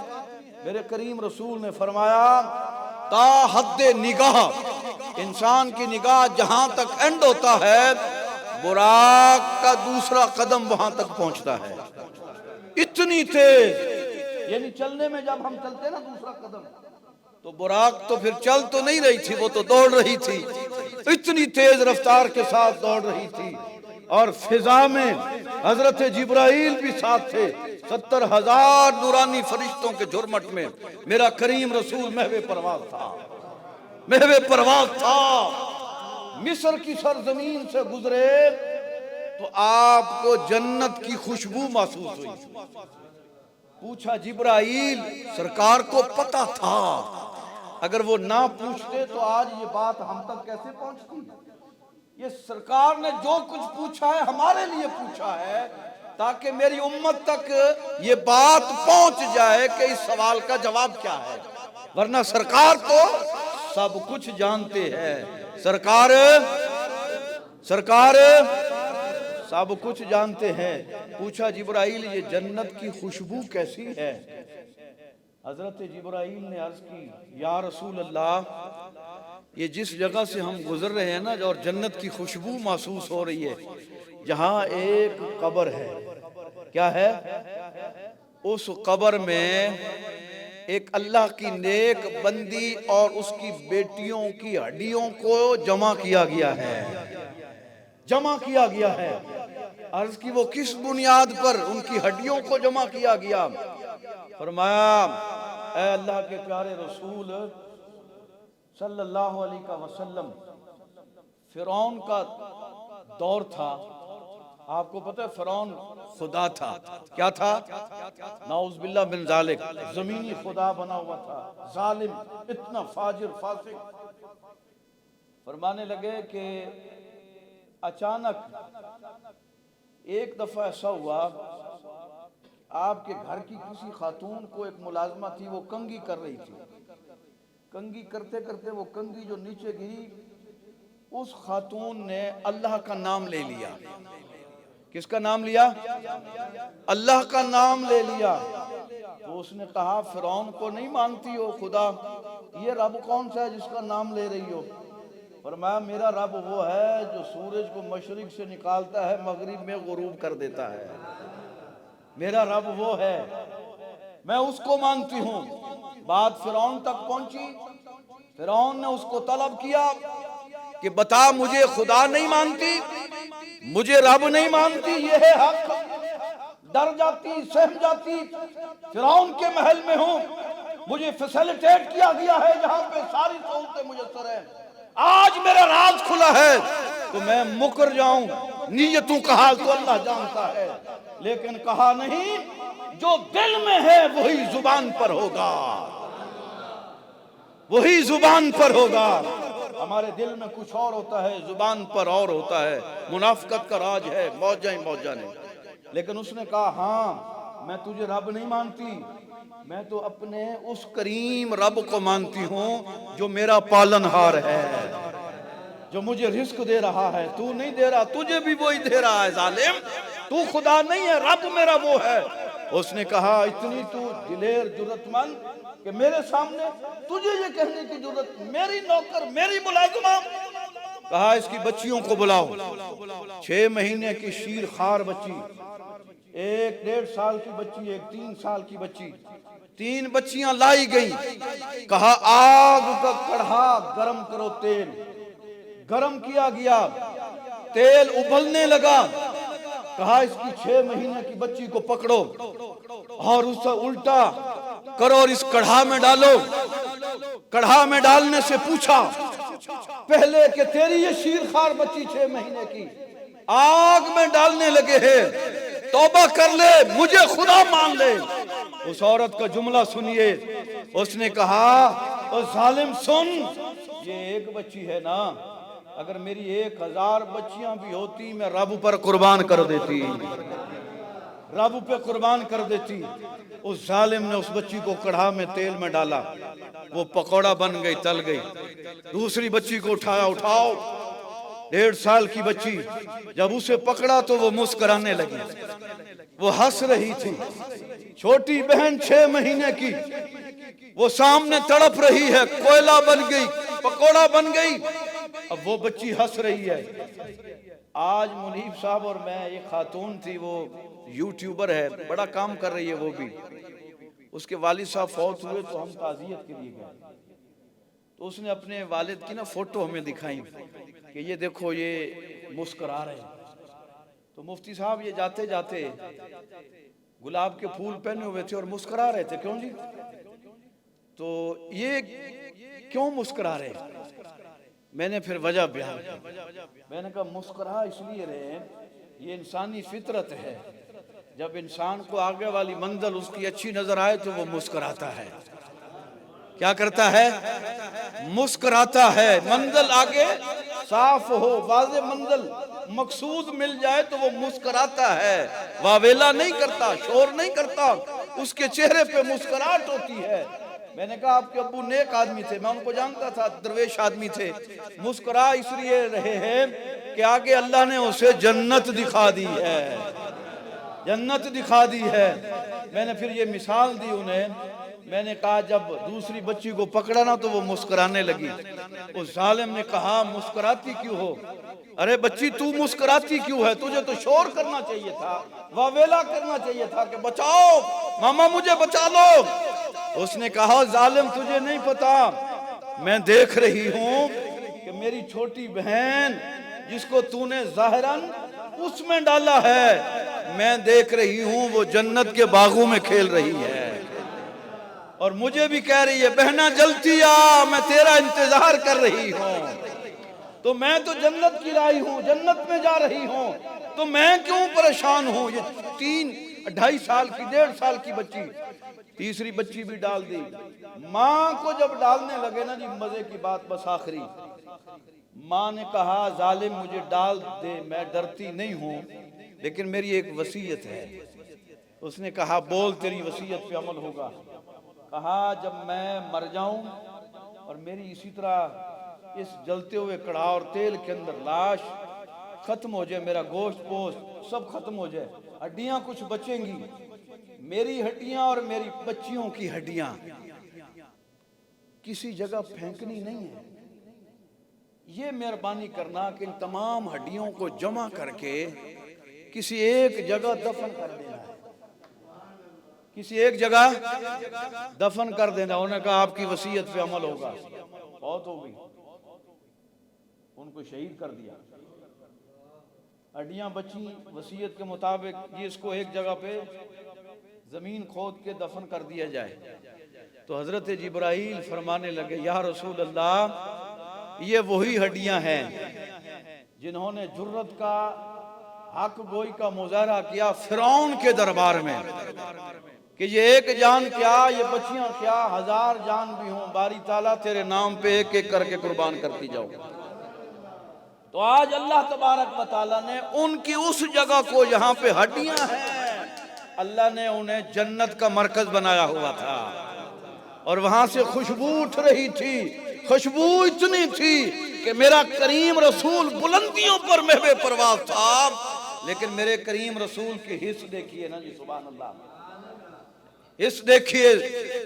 میرے کریم رسول نے فرمایا تا حد نگاہ، انسان کی نگاہ جہاں تک اینڈ ہوتا ہے، براق کا دوسرا قدم وہاں تک پہنچتا ہے، اتنی تیز۔ یعنی چلنے میں جب ہم چلتے نا دوسرا قدم، تو براق تو پھر چل تو نہیں رہی تھی، وہ تو دوڑ رہی تھی، اتنی تیز رفتار کے ساتھ دوڑ رہی تھی، اور فضا میں حضرت جبرائیل بھی ساتھ تھے، 70,000 نورانی فرشتوں کے جھرمٹ میں میرا کریم رسول محو پرواز تھا، محو پرواز تھا۔ مصر کی سرزمین سے گزرے تو آپ کو جنت کی خوشبو محسوس ہوئی۔ پوچھا جبرائیل، سرکار کو پتہ تھا، اگر وہ نہ پوچھتے تو آج یہ بات ہم تک کیسے پہنچتی؟ یہ سرکار نے جو کچھ پوچھا ہے ہمارے لیے پوچھا ہے، تاکہ میری امت تک یہ بات پہنچ جائے کہ اس سوال کا جواب کیا ہے، ورنہ سرکار تو سب کچھ جانتے ہیں، سرکار سب کچھ جانتے ہیں۔ پوچھا جبرائیل، یہ جنت کی خوشبو کیسی ہے؟ حضرت جبرائیل نے عرض کی، یا رسول اللہ، یہ جس جگہ سے ہم گزر رہے ہیں نا، اور جنت کی خوشبو محسوس ہو رہی ہے، جہاں ایک قبر ہے، کیا ہے؟ اس قبر میں ایک اللہ کی نیک بندی اور اس کی بیٹیوں کی ہڈیوں کو جمع کیا گیا ہے، جمع کیا گیا ہے۔ عرض کی وہ کس بنیاد پر ان کی ہڈیوں کو جمع کیا گیا؟ فرمایا، اے اللہ کے پیارے رسول صلی اللہ علیہ وسلم، فرعون کا دور تھا، آپ کو پتہ ہے فرعون خدا تھا، کیا تھا؟ نعوذ باللہ من ذالک، زمینی خدا بنا ہوا تھا، ظالم، اتنا فاجر فاسق۔ فرمانے لگے کہ اچانک ایک دفعہ ایسا ہوا، آپ کے گھر کی کسی خاتون کو ایک ملازمہ تھی، وہ کنگھی کر رہی تھی، کنگھی کرتے کرتے وہ کنگھی جو نیچے گری، اس خاتون نے اللہ کا نام لے لیا۔ کس کا نام لیا؟ اللہ کا نام لے لیا۔ تو اس نے کہا، فرعون کو نہیں مانتی ہو خدا؟ یہ رب کون سا ہے جس کا نام لے رہی ہو؟ فرمایا، میرا رب وہ ہے جو سورج کو مشرق سے نکالتا ہے، مغرب میں غروب کر دیتا ہے، میرا رب وہ ہے، میں اس کو مانتی ہوں۔ بات فرعون تک پہنچی، فرعون نے اس کو طلب کیا کہ بتا، مجھے خدا نہیں مانتی، مجھے رب نہیں مانتی، یہ ہے حق؟ ڈر جاتی، سہم جاتی، فرعون کے محل میں ہوں، مجھے فیسیلیٹیٹ کیا گیا ہے، یہاں پہ ساری سہولتیں میسر ہیں، آج میرا راز کھلا ہے تو میں مکر جاؤں، نیتوں کا حال تو اللہ جانتا ہے، لیکن کہا نہیں، جو دل میں ہے وہی زبان پر ہوگا، وہی زبان پر ہوگا۔ ہمارے دل میں کچھ اور ہوتا ہے، زبان پر اور ہوتا ہے، منافقت کا راج ہے، موجہ ہی موجہ نہیں۔ لیکن اس نے کہا، ہاں میں تجھے رب نہیں مانتی، میں تو اپنے اس کریم رب کو مانتی ہوں جو میرا پالن ہار ہے، جو مجھے رزق دے رہا ہے۔ تو نہیں دے رہا، تجھے بھی وہی دے رہا ہے ظالم، تو خدا نہیں ہے، رب میرا وہ ہے۔ اس نے کہا اتنی تو دلیر جرت مند کہ میرے سامنے تجھے یہ کہنے کی جرت، میری نوکر، میری ملازمہ۔ کہا اس کی بچیوں کو بلاؤ۔ 6 مہینے کی شیر خار بچی، ایک 1.5 سال کی بچی، ایک 3 سال کی بچی، 3 بچیاں لائی گئیں۔ کہا آگ کا کڑھا گرم کرو، تیل گرم کیا گیا، تیل ابلنے لگا۔ کہا اس کی 6 مہینے کی بچی کو پکڑو اور اسے الٹا کرو اور اس کڑھا میں ڈالو۔ کڑھا میں ڈالنے سے پوچھا پہلے کہ تیری یہ شیر خار بچی 6 مہینے کی آگ میں ڈالنے لگے ہے، توبہ کر لے، مجھے خدا مان لے۔ اس عورت کا جملہ سنیے، اس نے کہا او ظالم سن، یہ ایک بچی ہے نا، اگر میری 1000 بچیاں بھی ہوتی میں رب پر قربان کر دیتی، رب پہ قربان کر دیتی۔ اس ظالم نے اس بچی کو کڑھا میں تیل میں ڈالا، وہ پکوڑا بن گئی، تل گئی۔ دوسری بچی کو اٹھایا، اٹھاؤ، 1.5 سال کی بچی، جب اسے پکڑا تو وہ مسکرانے لگی، وہ ہنس رہی تھی۔ چھوٹی بہن 6 مہینے کی، وہ سامنے تڑپ رہی ہے، کوئلہ بن گئی، پکوڑا بن گئی، اب وہ بچی ہنس رہی ہے۔ آج منیب صاحب اور میں، ایک خاتون تھی، وہ یوٹیوبر ہے، بڑا کام کر رہی ہے وہ بھی، اس کے والد صاحب فوت ہوئے تو ہم تعزیت کے لیے گئے، تو اس نے اپنے والد کی نا فوٹو ہمیں دکھائی کہ یہ دیکھو یہ مسکرا رہے ہیں۔ تو مفتی صاحب یہ جاتے جاتے گلاب کے پھول پہنے ہوئے تھے اور مسکرا رہے تھے، کیوں جی؟ تو یہ کیوں مسکرا رہے ہیں؟ میں نے پھر وجہ بیان کی، میں نے کہا مسکرا اس لیے رہے، یہ انسانی فطرت ہے، جب انسان کو آگے والی منزل اس کی اچھی نظر آئے تو وہ مسکراتا ہے۔ کیا کرتا ہے؟ مسکراتا ہے۔ منزل آگے صاف ہو، واضح منزل، مقصود مل جائے تو وہ مسکراتا ہے، واویلا نہیں کرتا، شور نہیں کرتا، اس کے چہرے پہ مسکراہٹ ہوتی ہے۔ میں نے کہا آپ کے ابو نیک آدمی تھے، میں ان کو جانتا تھا، درویش آدمی تھے، مسکرا اس لیے رہے ہیں کہ آگے اللہ نے اسے جنت دکھا دی ہے، جنت دکھا دی ہے۔ میں نے پھر یہ مثال دی انہیں، میں نے کہا جب دوسری بچی کو پکڑا نا تو وہ مسکرانے لگی۔ اس ظالم نے کہا مسکراتی کیوں ہو؟ ارے بچی تو مسکراتی کیوں ہے؟ تجھے تو شور کرنا چاہیے تھا، واویلا کرنا چاہیے تھا کہ بچاؤ ماما، مجھے بچا لو۔ اس نے کہا ظالم تجھے نہیں پتا، میں دیکھ رہی ہوں کہ میری چھوٹی بہن جس کو تو نے ظاہراً اس میں ڈالا ہے، میں دیکھ رہی ہوں وہ جنت کے باغوں میں کھیل رہی ہے، اور مجھے بھی کہہ رہی ہے بہنا جلتی آ، میں تیرا انتظار کر رہی ہوں۔ تو میں تو جنت کی رائی ہوں، جنت میں جا رہی ہوں، تو میں کیوں پریشان ہوں؟ یہ 2.5 سال کی 1.5 سال کی بچی، تیسری بچی بھی ڈال دی۔ ماں کو جب ڈالنے لگے نا جی، مزے کی بات بس آخری، ماں نے کہا ظالم مجھے ڈال دے، میں ڈرتی نہیں ہوں لیکن میری ایک وصیت ہے۔ اس نے کہا بول، تیری وصیت پہ عمل ہوگا۔ کہا جب میں مر جاؤں اور میری اسی طرح اس جلتے ہوئے کڑھا اور تیل کے اندر لاش ختم ہو جائے، میرا گوشت پوشت سب ختم ہو جائے، ہڈیاں کچھ بچیں گی، میری ہڈیاں اور میری بچیوں کی ہڈیاں کسی جگہ پھینکنی نہیں ہے، یہ مہربانی کرنا کہ ان تمام ہڈیوں کو جمع کر کے کسی ایک جگہ دفن کر دینا ہے، کسی ایک جگہ دفن کر دینا۔ انہوں نے کہا آپ کی وصیت پہ عمل ہوگا۔ بہت ہو گئی، ان کو شہید کر دیا، ہڈیاں بچی، وصیت کے مطابق یہ اس کو ایک جگہ پہ زمین کھود کے دفن کر دیا جائے۔ تو حضرت جبرائیل فرمانے لگے یا رسول اللہ، یہ وہی ہڈیاں ہیں جنہوں نے جرت کا، حق گوئی کا مظاہرہ کیا فرعون کے دربار میں کہ یہ ایک جان کیا، یہ بچیاں کیا، 1000 جان بھی ہوں، باری تعالیٰ تیرے نام پہ ایک ایک کر کے قربان کرتی جاؤ۔ تو آج اللہ تبارک و تعالیٰ نے ان کی اس جگہ کو جہاں پہ ہڈیاں ہیں اللہ نے انہیں جنت کا مرکز بنایا ہوا تھا اور وہاں سے خوشبو اٹھ رہی تھی، خوشبو اتنی تھی کہ میرا کریم رسول بلندیوں پر محو پرواز تھا، لیکن میرے کریم رسول کے حص دیکھیے نا جی، سبحان اللہ، اس دیکھیے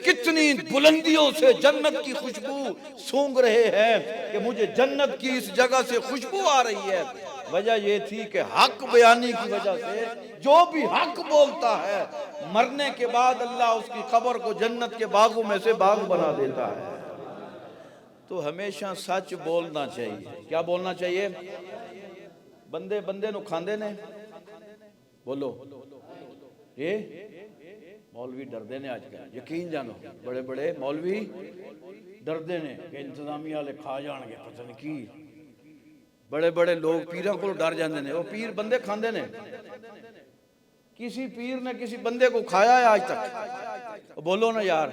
کتنی بلندیوں سے جنت کی خوشبو سونگ رہے ہیں کہ مجھے جنت کی اس جگہ سے خوشبو آ رہی ہے۔ وجہ یہ تھی کہ حق بیانی کی وجہ سے جو بھی حق بولتا ہے مرنے کے بعد اللہ اس کی قبر کو جنت کے باغوں میں سے باغ بنا دیتا ہے۔ تو ہمیشہ سچ بولنا چاہیے۔ کیا بولنا چاہیے؟ بندے بندے نو کھاندے نے، بولو یہ مولوی ڈردے نے آج کل، یقین جانو بڑے بڑے مولوی ڈردے نے کہ انتظامیہ والے کھا جان گے پتہ نہیں کی، بڑے بڑے لوگ پیروں کو ڈر جاندے نے، وہ پیر بندے کھاندے نے۔ کسی پیر نے کسی بندے کو کھایا ہے آج تک؟ بولو نا یار،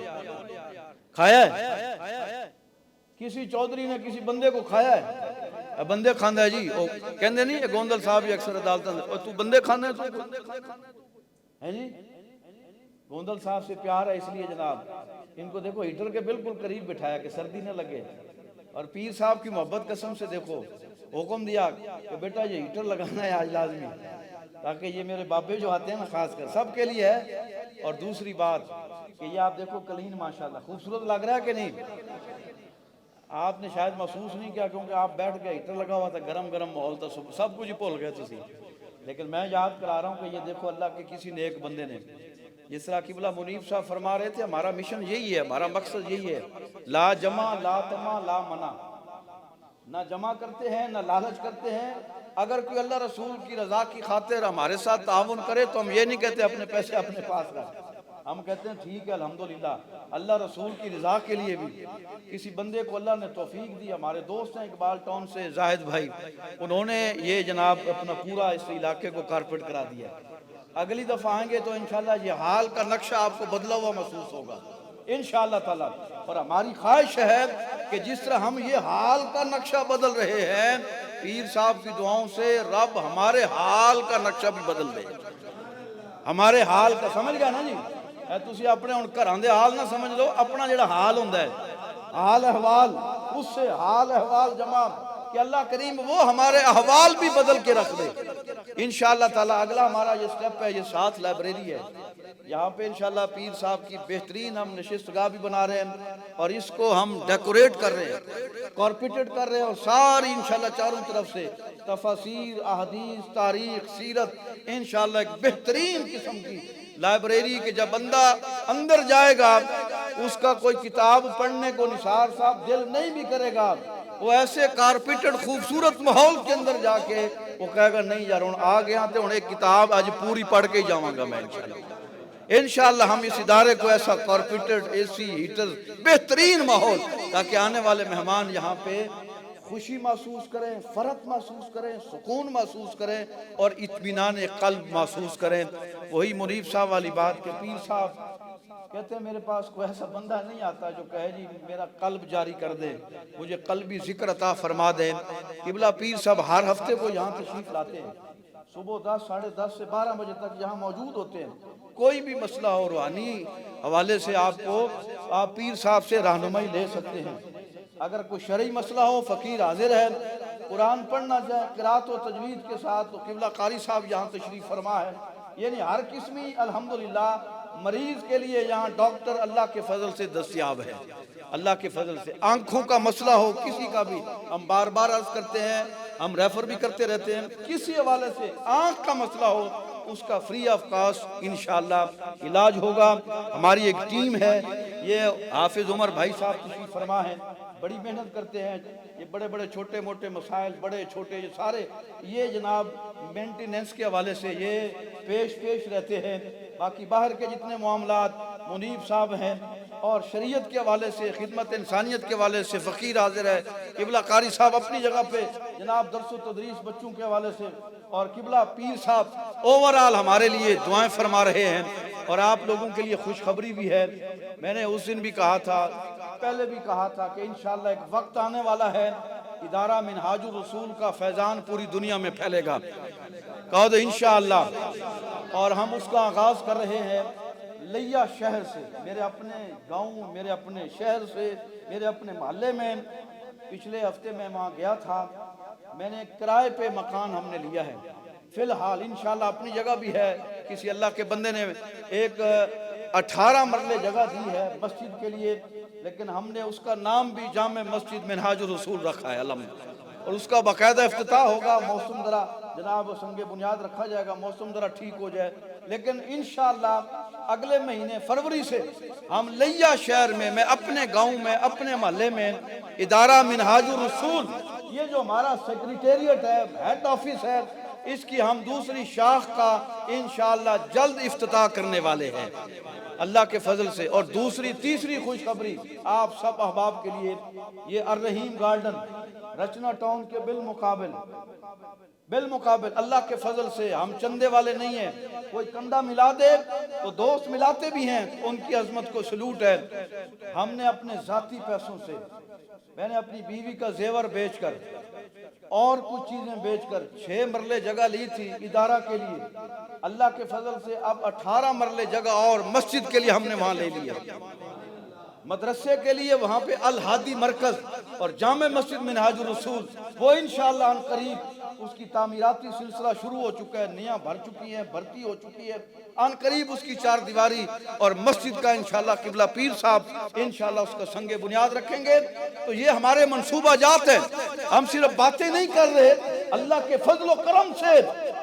کھایا ہے؟ کسی چودھری نے کسی بندے کو کھایا ہے؟ بندے کھاندا ہے جی، وہ کہندے نہیں گوندل صاحب ہی اکثر عدالتاں تو بندے کھاندے ہیں جی۔ گوندل صاحب سے پیار ہے اس لیے جناب ان کو دیکھو ہیٹر کے بالکل قریب بٹھایا کہ سردی نہ لگے، اور پیر صاحب کی محبت قسم سے دیکھو حکم دیا کہ بیٹا یہ ہیٹر لگانا ہے آج لازمی، تاکہ یہ میرے بابے جو آتے ہیں نا خاص کر سب کے لیے ہے۔ اور دوسری بات کہ یہ آپ دیکھو کلین ماشاءاللہ خوبصورت لگ رہا ہے کہ نہیں؟ آپ نے شاید محسوس نہیں کیا کیونکہ آپ بیٹھ گئے، ہیٹر لگا ہوا تھا، گرم گرم ماحول تھا، سب کچھ ہی بھول گئے تھے، لیکن میں یاد کرا رہا ہوں کہ یہ دیکھو اللہ کے کسی نیک بندے نے، جس طرح قبلہ منیب صاحب فرما رہے تھے ہمارا مشن یہی ہے، ہمارا مقصد یہی ہے، لا جمع لا طمع لا منع، نہ جمع کرتے ہیں نہ لالچ کرتے ہیں۔ اگر کوئی اللہ رسول کی رضا کی خاطر ہمارے ساتھ تعاون کرے تو ہم یہ نہیں کہتے اپنے پیسے اپنے پاس رکھ، ہم کہتے ہیں ٹھیک ہے الحمدللہ اللہ رسول کی رضا کے لیے بھی کسی بندے کو اللہ نے توفیق دی۔ ہمارے دوست ہیں اقبال ٹاؤن سے زاہد بھائی، انہوں نے یہ جناب اپنا پورا اس علاقے کو کارپیٹ کرا دیا۔ اگلی دفعہ آئیں گے تو انشاءاللہ یہ حال کا نقشہ آپ کو بدلا ہوا محسوس ہوگا انشاءاللہ تعالی، اور ہماری خواہش ہے کہ جس طرح ہم یہ حال کا نقشہ بدل رہے ہیں پیر صاحب کی دعاؤں سے رب ہمارے حال کا نقشہ بھی بدل دے، ہمارے حال کا، سمجھ گیا نا جی؟ تسی اپنے ان گھراں دے حال نہ سمجھ لو، اپنا جڑا حال ہوندا ہے حال احوال، اس سے حال احوال جمع کہ اللہ کریم وہ ہمارے احوال بھی بدل کے رکھ دے انشاءاللہ تعالی۔ اگلا ہمارا یہ سٹیپ ہے، یہ 7 لائبریری ہے یہاں پہ انشاءاللہ پیر صاحب کی بہترین ہم نشست گاہ بھی بنا رہے ہیں اور اس کو ہم ڈیکوریٹ کر رہے ہیں، کارپیٹڈ کر رہے ہیں، اور ساری انشاءاللہ چاروں طرف سے تفاسیر، احادیث، تاریخ، سیرت، انشاءاللہ ایک بہترین قسم کی لائبریری کہ جب بندہ اندر جائے گا اس کا کوئی کتاب پڑھنے کو نثار صاحب دل نہیں بھی کرے گا، وہ ایسے کارپیٹڈ خوبصورت ماحول کے اندر جا کے وہ کہے گا نہیں یار ہوں آ گیا تو ہوں ایک کتاب آج پوری پڑھ کے ہی جاؤں گا میں انشاءاللہ ہم اس ادارے کو ایسا کارپیٹڈ اے سی ہیٹر بہترین ماحول تاکہ آنے والے مہمان یہاں پہ خوشی محسوس کریں، فرحت محسوس کریں، سکون محسوس کریں اور اطمینان قلب محسوس کریں۔ وہی منیب صاحب والی بات کہ پیر صاحب کہتے ہیں میرے پاس کوئی ایسا بندہ نہیں آتا جو کہے جی میرا قلب جاری کر دے، مجھے قلبی ذکر عطا فرما دے۔ قبلہ پیر صاحب ہر ہفتے کو یہاں تشریف لاتے ہیں، صبح 10 ساڑھے 10 سے 12 بجے تک یہاں موجود ہوتے ہیں۔ کوئی بھی مسئلہ ہو روحانی حوالے سے آپ پیر صاحب سے رہنمائی لے سکتے ہیں۔ اگر کوئی شرعی مسئلہ ہو فقیر حاضر ہے، قرآن پڑھنا چاہے قرات و تجوید کے ساتھ تو قبلہ قاری صاحب یہاں تشریف فرما ہے، یعنی ہر قسمی الحمدللہ مریض کے لیے یہاں ڈاکٹر اللہ کے فضل سے دستیاب ہے۔ اللہ کے فضل سے آنکھوں کا مسئلہ ہو کسی کا بھی، ہم بار بار عرض کرتے ہیں، ہم ریفر بھی کرتے رہتے ہیں، کسی حوالے سے آنکھ کا مسئلہ ہو اس کا فری آف کاسٹ انشاءاللہ علاج ہوگا۔ ہماری ایک ٹیم ہے، یہ حافظ عمر بھائی صاحب تشریف فرما ہے، بڑی محنت کرتے ہیں، یہ بڑے بڑے چھوٹے موٹے مسائل بڑے چھوٹے یہ سارے یہ جناب مینٹیننس کے حوالے سے یہ پیش رہتے ہیں۔ باقی باہر کے جتنے معاملات منیب صاحب ہیں اور شریعت کے حوالے سے خدمت انسانیت کے حوالے سے فقیر حاضر ہے، قبلہ قاری صاحب اپنی جگہ پہ جناب درس و تدریس بچوں کے حوالے سے، اور قبلہ پیر صاحب اوورال ہمارے لیے دعائیں فرما رہے ہیں۔ اور آپ لوگوں کے لیے خوشخبری بھی ہے، میں نے اس دن بھی کہا تھا، پہلے بھی کہا تھا کہ انشاءاللہ ایک وقت آنے والا ہے ادارہ منہاج الرسول کا فیضان پوری دنیا میں پھیلے گا، کہو تو انشاءاللہ اور ہم اس کا آغاز کر رہے ہیں لیا شہر سے، میرے اپنے گاؤں، میرے اپنے شہر سے، میرے اپنے محلے میں۔ پچھلے ہفتے میں وہاں گیا تھا، میں نے کرائے پہ مکان ہم نے لیا ہے، فی الحال انشاءاللہ اپنی جگہ بھی ہے، کسی اللہ کے بندے نے ایک 18 مرلے جگہ دی ہے مسجد کے لیے، لیکن ہم نے اس کا نام بھی جامع مسجد منہاج الرسول رکھا ہے الحمدللہ، اور اس کا باقاعدہ افتتاح ہوگا، موسم ذرا جناب سنگ بنیاد رکھا جائے گا، موسم ذرا ٹھیک ہو جائے، لیکن انشاءاللہ اگلے مہینے فروری سے ہم لیا شہر میں اپنے گاؤں میں، اپنے محلے میں ادارہ منہاج الرسول، یہ جو ہمارا سیکریٹریٹ ہے، ہیڈ آفس ہے، اس کی ہم دوسری شاخ کا انشاءاللہ جلد افتتاح کرنے والے ہیں اللہ کے فضل سے۔ اور تیسری خوشخبری آپ سب احباب کے لیے، یہ الرحیم گارڈن رچنا ٹاؤن کے بالمقابل اللہ کے فضل سے، ہم چندے والے نہیں ہیں، کوئی کندہ ملا دے تو دوست ملاتے بھی ہیں، ان کی عظمت کو سلوٹ ہے۔ ہم نے اپنے ذاتی پیسوں سے، میں نے اپنی بیوی کا زیور بیچ کر اور کچھ چیزیں بیچ کر 6 مرلے جگہ لی تھی ادارہ کے لیے، اللہ کے فضل سے اب 18 مرلے جگہ اور مسجد کے لیے ہم نے وہاں لے لیا، مدرسے کے لیے وہاں پہ الہادی مرکز اور جامع مسجد منہاج الرسول، وہ انشاءاللہ ان قریب اس کی تعمیراتی سلسلہ شروع ہو چکا ہے، نیاں بھر چکی ہیں، بھرتی ہو چکی ہے، ان قریب اس کی 4 دیواری اور مسجد کا انشاءاللہ قبلہ پیر صاحب انشاءاللہ اس کا سنگ بنیاد رکھیں گے۔ تو یہ ہمارے منصوبہ جات ہیں، ہم صرف باتیں نہیں کر رہے، اللہ کے فضل و کرم سے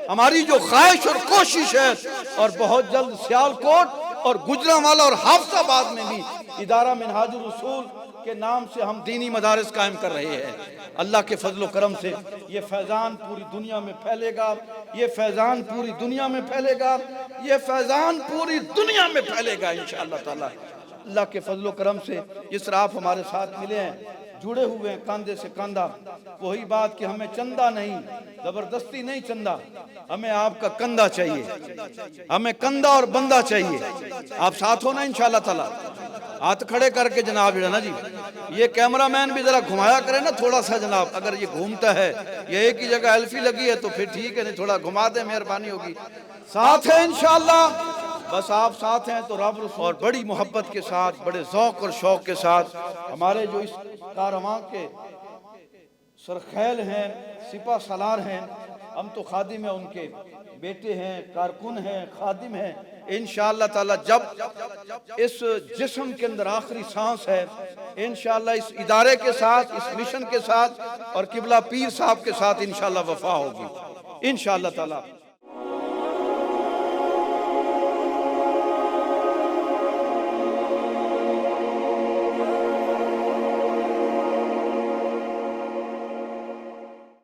ہماری جو خواہش اور کوشش ہے، اور بہت جلد سیالکوٹ اور گجرانوالہ اور حافظ آباد میں بھی ادارہ منہاج الرسول کے نام سے ہم دینی مدارس قائم کر رہے ہیں۔ اللہ کے فضل و کرم سے یہ فیضان پوری دنیا میں پھیلے گا، یہ فیضان پوری دنیا میں پھیلے گا، یہ فیضان پوری دنیا میں پھیلے گا انشاءاللہ تعالی۔ اللہ کے فضل و کرم سے جس طرح آپ ہمارے ساتھ ملے ہیں، جڑے ہوئے ہیں کاندھے سے کاندھا، وہی بات کہ ہمیں چندہ نہیں، زبردستی نہیں چندہ، ہمیں آپ کا کندھا چاہیے، ہمیں کندھا اور بندہ چاہیے، آپ ساتھ ہونا انشاءاللہ تعالی۔ ہاتھ کھڑے کر کے جناب جی، یہ کیمرہ مین بھی ذرا گھمایا کرے نا تھوڑا سا جناب، اگر یہ گھومتا ہے، یہ ایک ہی جگہ ایلفی لگی ہے تو پھر ٹھیک ہے، نہیں تھوڑا گھما دیں مہربانی ہوگی۔ ساتھ ہیں انشاءاللہ، بس آپ ساتھ ہیں تو رب رسول، اور بڑی محبت کے ساتھ، بڑے ذوق اور شوق کے ساتھ ہمارے جو اس کارواں کے سرخیل ہیں، سپہ سالار ہیں، ہم تو خادم ہیں، ان کے بیٹے ہیں، کارکن ہیں، خادم ہیں، انشاءاللہ تعالی جب اس جسم کے اندر آخری سانس ہے، انشاءاللہ اس ادارے کے ساتھ، اس مشن کے ساتھ اور قبلہ پیر صاحب کے ساتھ انشاءاللہ وفا ہوگی انشاءاللہ تعالی۔